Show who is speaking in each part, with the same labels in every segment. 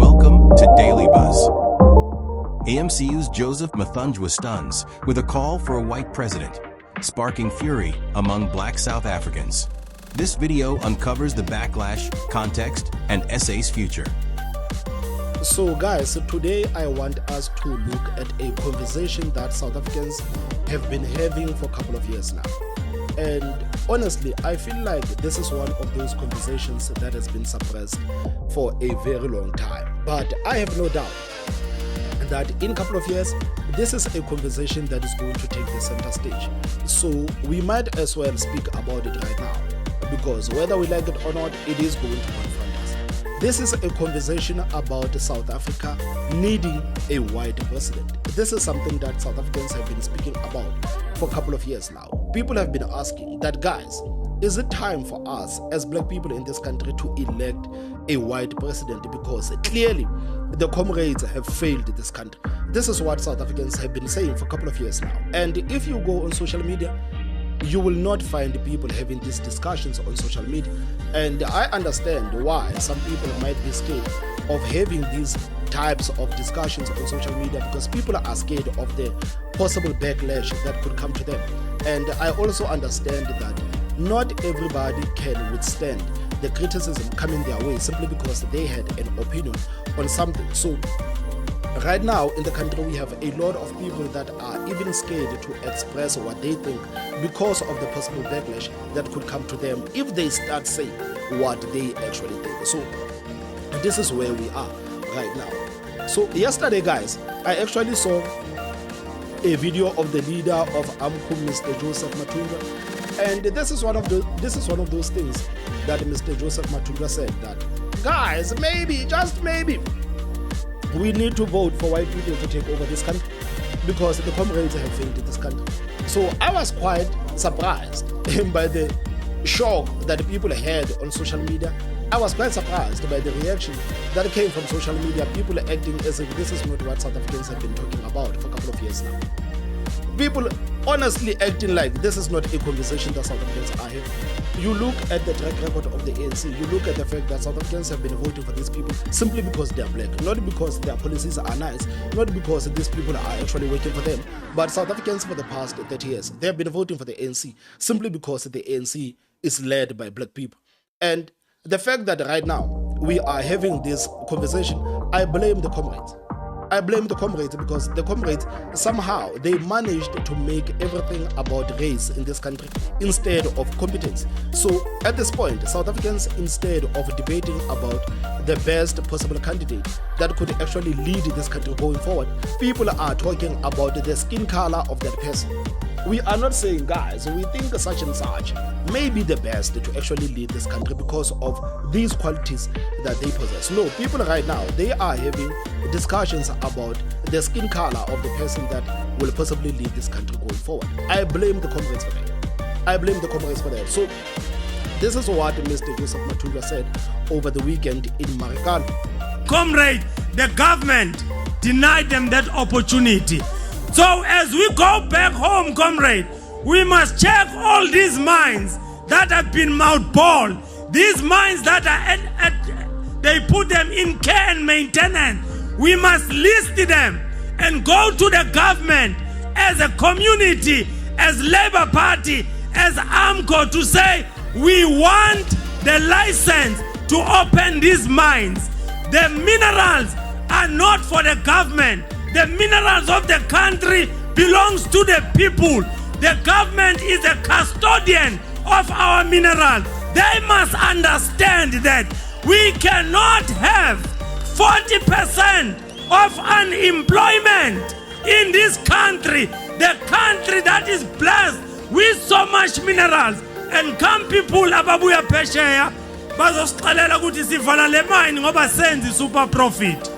Speaker 1: Welcome to Daily Buzz. AMCU's Joseph Mathunjwa stuns with a call for a white president, sparking fury among black South Africans. This video uncovers the backlash, context, and SA's future.
Speaker 2: So guys, today I want us to look at a conversation that South Africans have been having for a couple of years now. And honestly, I feel like this is one of those conversations that has been suppressed for a very long time. But I have no doubt that in a couple of years, this is a conversation that is going to take the center stage. So we might as well speak about it right now, because whether we like it or not, it is going to confront us. This is a conversation about South Africa needing a white president. This is something that South Africans have been speaking about for a couple of years now. People have been asking that, guys, is it time for us as black people in this country to elect a white president? Because clearly the comrades have failed this country. This is what South Africans have been saying for a couple of years now. And if you go on social media, you will not find people having these discussions on social media. And I understand why some people might be scared of having these types of discussions on social media, because people are scared of the possible backlash that could come to them. And I also understand that not everybody can withstand the criticism coming their way simply because they had an opinion on something. So right now in the country, we have a lot of people that are even scared to express what they think because of the possible backlash that could come to them if they start saying what they actually think. So this is where we are right now. So yesterday, guys, I actually saw a video of the leader of AMCU, Mr. Joseph Mathunjwa, and this is one of those things that Mr. Joseph Mathunjwa said, that, guys, maybe, just maybe, we need to vote for white people to take over this country because the comrades have failed this country. So I was quite surprised by the shock that people had on social media. I was quite surprised by the reaction that came from social media, people acting as if this is not what South Africans have been talking about for a couple of years now. People honestly acting like this is not a conversation that South Africans are having. You look at the track record of the ANC, you look at the fact that South Africans have been voting for these people simply because they are black, not because their policies are nice, not because these people are actually working for them, but South Africans for the past 30 years, they have been voting for the ANC simply because the ANC is led by black people. And the fact that right now we are having this conversation, I blame the comrades. I blame the comrades because the comrades somehow they managed to make everything about race in this country instead of competence. So at this point, South Africans, instead of debating about the best possible candidate that could actually lead this country going forward, people are talking about the skin color of that person. We are not saying, guys, we think such and such may be the best to actually lead this country because of these qualities that they possess. No, people right now, they are having discussions about the skin color of the person that will possibly lead this country going forward. I blame the comrades for that. I blame the comrades for that. So this is what Mr. Joseph Mathunjwa said over the weekend in Marikana.
Speaker 3: Comrade, the government denied them that opportunity. So as we go back home, comrade, we must check all these mines that have been mothballed, these mines that are they put them in care and maintenance. We must list them and go to the government as a community, as Labour Party, as AMCU to say, we want the license to open these mines. The minerals are not for the government. The minerals of the country belongs to the people. The government is a custodian of our minerals. They must understand that we cannot have 40% of unemployment in this country, the country that is blessed with so much minerals. And come people ababuya phesheya bazosixelela ukuthi sivala le mine ngoba senza super profit.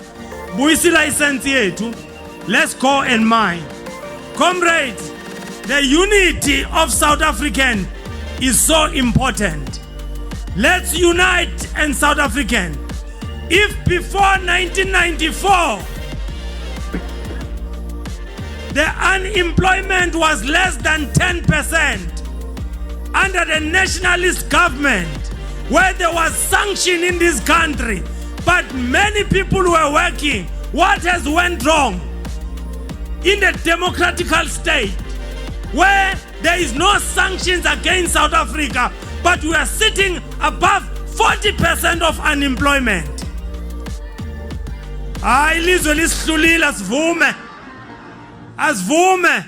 Speaker 3: Buyisi license yethu. Let's go and mine. Comrades, the unity of South African is so important. Let's unite and South African. If before 1994 the unemployment was less than 10% under the nationalist government, where there was sanction in this country, But many people were working. What has went wrong? In the democratical state, where there is no sanctions against South Africa, but we are sitting above 40% of unemployment. Hayi ilizwe lisihlulile asivume. Asivume.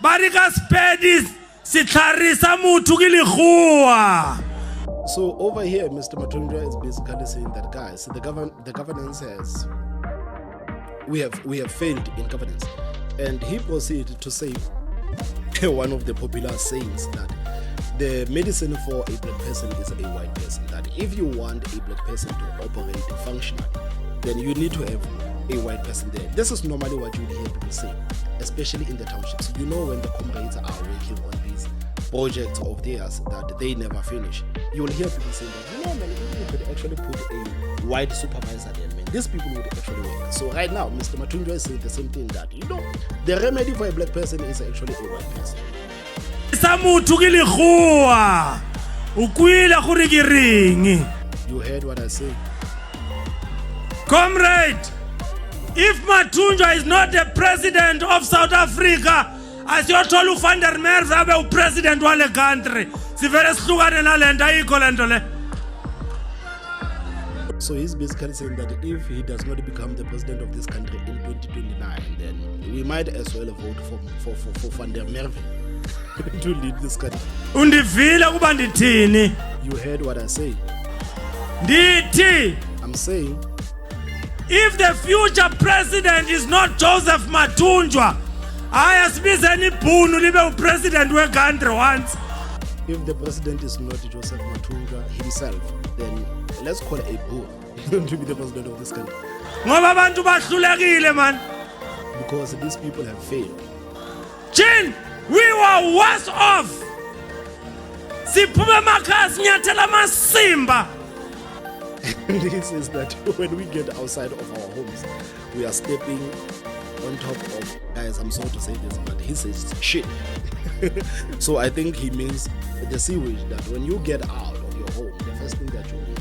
Speaker 3: Barika spedi sitlarisa muthu kiliguwa.
Speaker 2: So over here, Mr. Mathunjwa is basically saying that, guys, the governance has, we have failed in governance, and he proceeded to say one of the popular sayings that the medicine for a black person is a white person. That if you want a black person to operate functionally, then you need to have a white person there. This is normally what you hear people say, especially in the townships. You know, when the comrades are working on these projects of theirs that they never finish, you will hear people saying that, you know, man, if you could actually put a white supervisor there, man, these people would actually work. So right now, Mr. Mathunjwa is saying the same thing, that, you know, the remedy for a black person is actually a white person. You heard what I say?
Speaker 3: Comrade, if Mathunjwa is not the president of South Africa, as you told you, van der Merwe abe president wale country, sivele sihlukane nalento ayikho lento le.
Speaker 2: So he's basically saying that if he does not become the president of this country in 2029, then we might as well vote for van der Merwe to lead this country.
Speaker 3: Undivile kuba ndithini?
Speaker 2: You heard what I say?
Speaker 3: Ndithi,
Speaker 2: I'm saying,
Speaker 3: if the future president is not Joseph Mathunjwa, ayasibizeni ibhunu libe upresident we-country once.
Speaker 2: If the president is not Joseph Mathunjwa himself, then let's call a bull to be the president of this country.
Speaker 3: Ngoba abantu bahlulekile man.
Speaker 2: Because these people have failed.
Speaker 3: Chin, we were worse off. Siphume emakhaya sinyathela amasimba.
Speaker 2: This is that when we get outside of our homes, we are stepping on top of, guys, I'm sorry to say this, but he says shit. So I think he means the sewage, that when you get out of your home, the first thing that you need,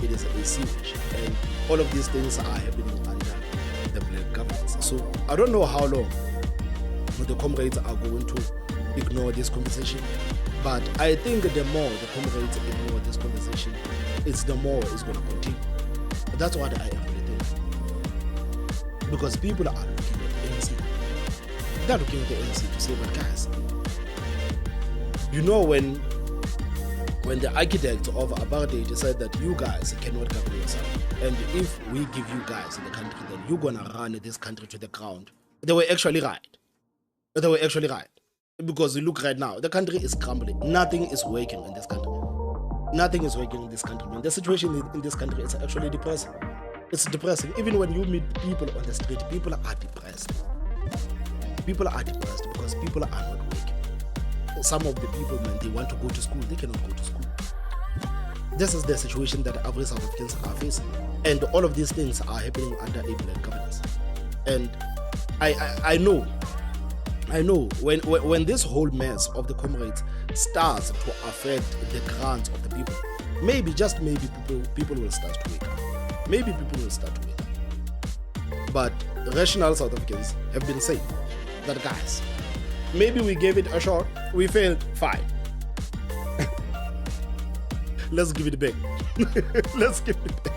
Speaker 2: it is a sewage. And all of these things are happening under the black governance. So I don't know how long the comrades are going to ignore this conversation, but I think the more the comrades ignore this conversation, it's the more it's going to continue. That's what I actually think. Because people are looking at the ANC. They're looking at the ANC to say, but guys, you know, when the architect of apartheid said that you guys cannot govern yourself, and if we give you guys in the country, then you're going to run this country to the ground. They were actually right. They were actually right. Because you look right now, the country is crumbling. Nothing is working in this country. Nothing is working in this country, man. The situation in this country is actually depressing. It's depressing. Even when you meet people on the street, people are depressed. People are depressed because people are not working. Some of the people, man, they want to go to school. They cannot go to school. This is the situation that every South Africans are facing. And all of these things are happening under a black governance. And I know when this whole mess of the comrades starts to affect the grants of the people, maybe, just maybe, people will start to wake up. Maybe people will start to wake up. But rational South Africans have been saying that, guys, maybe we gave it a shot, we failed, fine. Let's give it back. Let's give it back.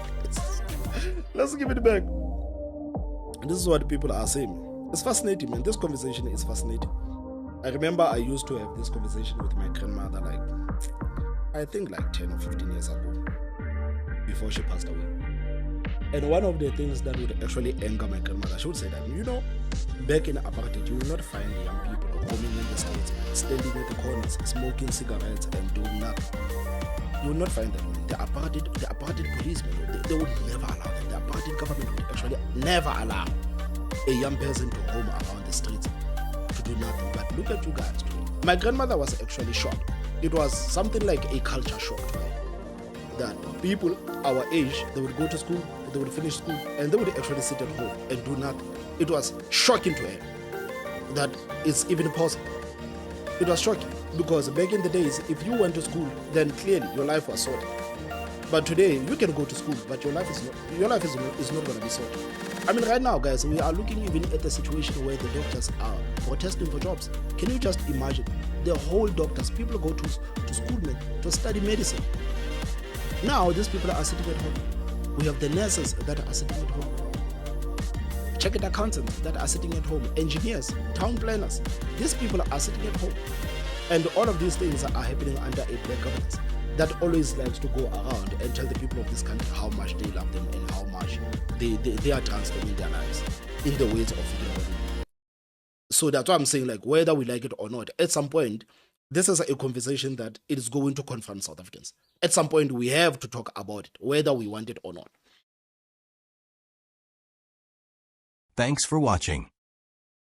Speaker 2: Let's give it back. This is what people are saying. It's fascinating, man. This conversation is fascinating. I remember I used to have this conversation with my grandmother, I think 10 or 15 years ago, before she passed away. And one of the things that would actually anger my grandmother, she would say that, you know, back in apartheid, you will not find young people roaming in the streets, standing at the corners, smoking cigarettes and doing nothing. You will not find them. The apartheid policemen, they would never allow that. The apartheid government would actually never allow a young person to roam around the streets to do nothing. But look at you guys today. My grandmother was actually shocked. It was something like a culture shock to her. That people our age, they would go to school, they would finish school, and they would actually sit at home and do nothing. It was shocking to her that it's even possible. It was shocking because back in the days, if you went to school, then clearly your life was sorted. But today, you can go to school, but your life is not going to be sorted. I mean, right now, guys, we are looking even at the situation where the doctors are protesting for jobs. Can you just imagine? The whole doctors, people go to school, man, to study medicine. Now, these people are sitting at home. We have the nurses that are sitting at home. Chartered accountants that are sitting at home. Engineers, town planners. These people are sitting at home. And all of these things are happening under a black governance that always likes to go around and tell the people of this country how much they love them and how much they are transforming their lives in the ways of freedom. So that's why I'm saying, like, whether we like it or not, at some point, this is a conversation that it is going to confront South Africans. At some point, we have to talk about it, whether we want it or not.
Speaker 1: Thanks for watching.